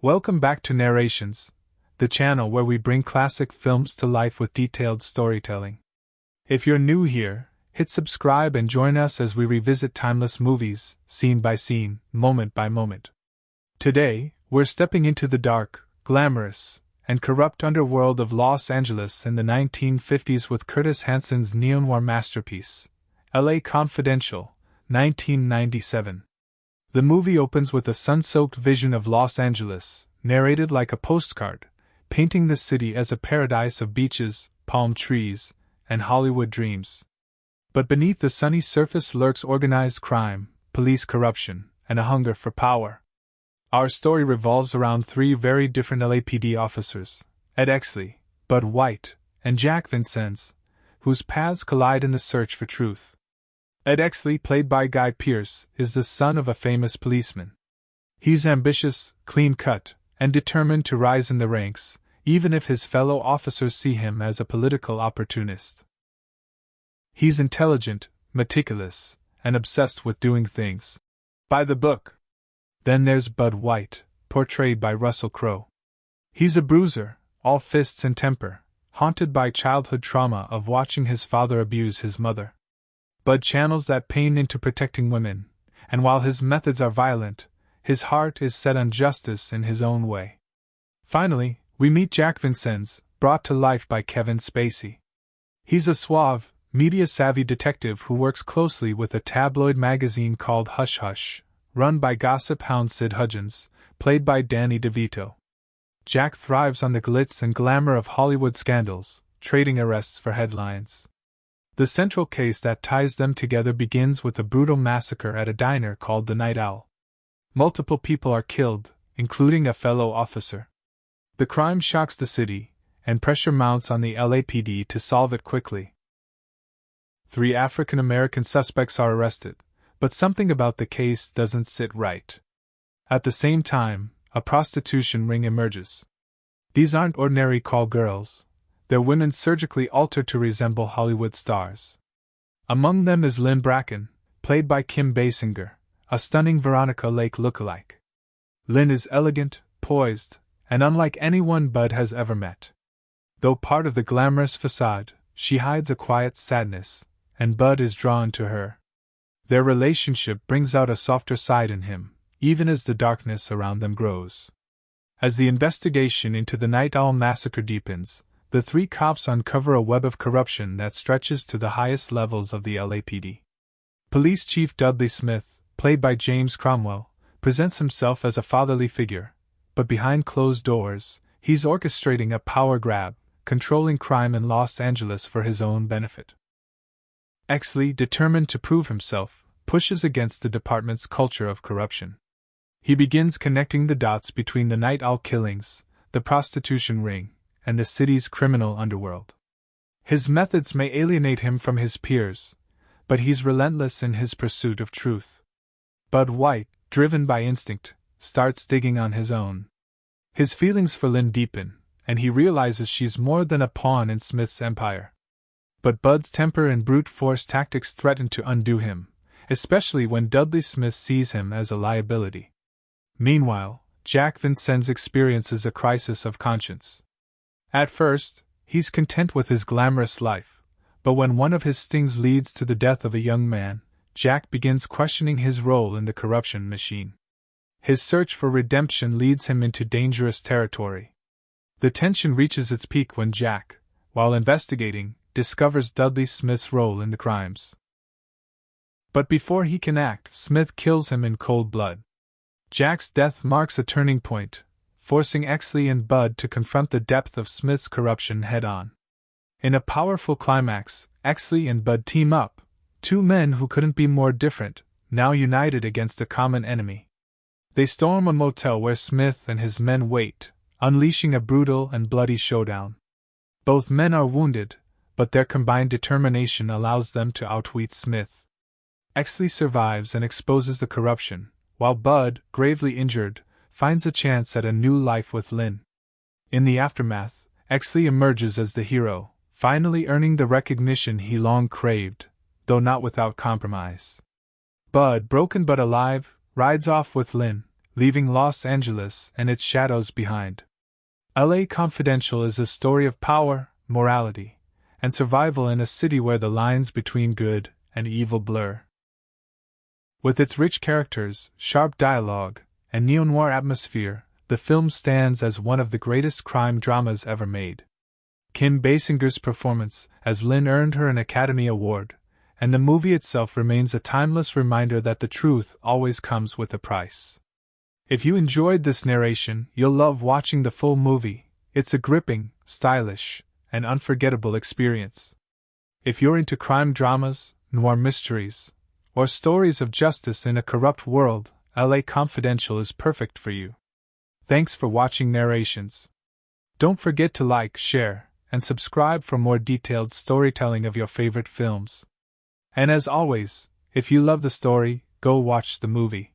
Welcome back to Narrations, the channel where we bring classic films to life with detailed storytelling. If you're new here, hit subscribe and join us as we revisit timeless movies, scene by scene, moment by moment. Today, we're stepping into the dark, glamorous, and corrupt underworld of Los Angeles in the 1950s with Curtis Hanson's neo-noir masterpiece, L.A. Confidential, 1997. The movie opens with a sun-soaked vision of Los Angeles, narrated like a postcard, painting the city as a paradise of beaches, palm trees, and Hollywood dreams. But beneath the sunny surface lurks organized crime, police corruption, and a hunger for power. Our story revolves around three very different LAPD officers, Ed Exley, Bud White, and Jack Vincennes, whose paths collide in the search for truth. Ed Exley, played by Pearce, is the son of a famous policeman. He's ambitious, clean-cut, and determined to rise in the ranks, even if his fellow officers see him as a political opportunist. He's intelligent, meticulous, and obsessed with doing things by the book. Then there's Bud White, portrayed by Russell Crowe. He's a bruiser, all fists and temper, haunted by childhood trauma of watching his father abuse his mother. Bud channels that pain into protecting women, and while his methods are violent, his heart is set on justice in his own way. Finally, we meet Jack Vincennes, brought to life by Kevin Spacey. He's a suave, media-savvy detective who works closely with a tabloid magazine called Hush Hush, run by gossip hound Sid Hudgens, played by Danny DeVito. Jack thrives on the glitz and glamour of Hollywood scandals, trading arrests for headlines. The central case that ties them together begins with a brutal massacre at a diner called the Night Owl. Multiple people are killed, including a fellow officer. The crime shocks the city, and pressure mounts on the LAPD to solve it quickly. 3 African American suspects are arrested, but something about the case doesn't sit right. At the same time, a prostitution ring emerges. These aren't ordinary call girls. They're women surgically altered to resemble Hollywood stars. Among them is Lynn Bracken, played by Kim Basinger, a stunning Veronica Lake lookalike. Lynn is elegant, poised, and unlike anyone Bud has ever met. Though part of the glamorous facade, she hides a quiet sadness, and Bud is drawn to her. Their relationship brings out a softer side in him, even as the darkness around them grows. As the investigation into the Night Owl massacre deepens, the 3 cops uncover a web of corruption that stretches to the highest levels of the LAPD. Police Chief Dudley Smith, played by James Cromwell, presents himself as a fatherly figure, but behind closed doors, he's orchestrating a power grab, controlling crime in Los Angeles for his own benefit. Exley, determined to prove himself, pushes against the department's culture of corruption. He begins connecting the dots between the Night Owl killings, the prostitution ring, and the city's criminal underworld. His methods may alienate him from his peers, but he's relentless in his pursuit of truth. Bud White, driven by instinct, starts digging on his own. His feelings for Lynn deepen, and he realizes she's more than a pawn in Smith's empire. But Bud's temper and brute force tactics threaten to undo him, especially when Dudley Smith sees him as a liability. Meanwhile, Jack Vincennes experiences a crisis of conscience. At first, he's content with his glamorous life, but when one of his stings leads to the death of a young man, Jack begins questioning his role in the corruption machine. His search for redemption leads him into dangerous territory. The tension reaches its peak when Jack, while investigating, discovers Dudley Smith's role in the crimes. But before he can act, Smith kills him in cold blood. Jack's death marks a turning point, forcing Exley and Bud to confront the depth of Smith's corruption head-on. In a powerful climax, Exley and Bud team up, 2 men who couldn't be more different, now united against a common enemy. They storm a motel where Smith and his men wait, unleashing a brutal and bloody showdown. Both men are wounded, but their combined determination allows them to outwit Smith. Exley survives and exposes the corruption, while Bud, gravely injured, finds a chance at a new life with Lynn. In the aftermath, Exley emerges as the hero, finally earning the recognition he long craved, though not without compromise. Bud, broken but alive, rides off with Lynn, leaving Los Angeles and its shadows behind. LA Confidential is a story of power, morality, and survival in a city where the lines between good and evil blur. With its rich characters, sharp dialogue, and neo-noir atmosphere, the film stands as one of the greatest crime dramas ever made. Kim Basinger's performance as Lynn earned her an Academy Award, and the movie itself remains a timeless reminder that the truth always comes with a price. If you enjoyed this narration, you'll love watching the full movie. It's a gripping, stylish, and unforgettable experience. If you're into crime dramas, noir mysteries, or stories of justice in a corrupt world, LA Confidential is perfect for you. Thanks for watching Narrations. Don't forget to like, share, and subscribe for more detailed storytelling of your favorite films. And as always, if you love the story, go watch the movie.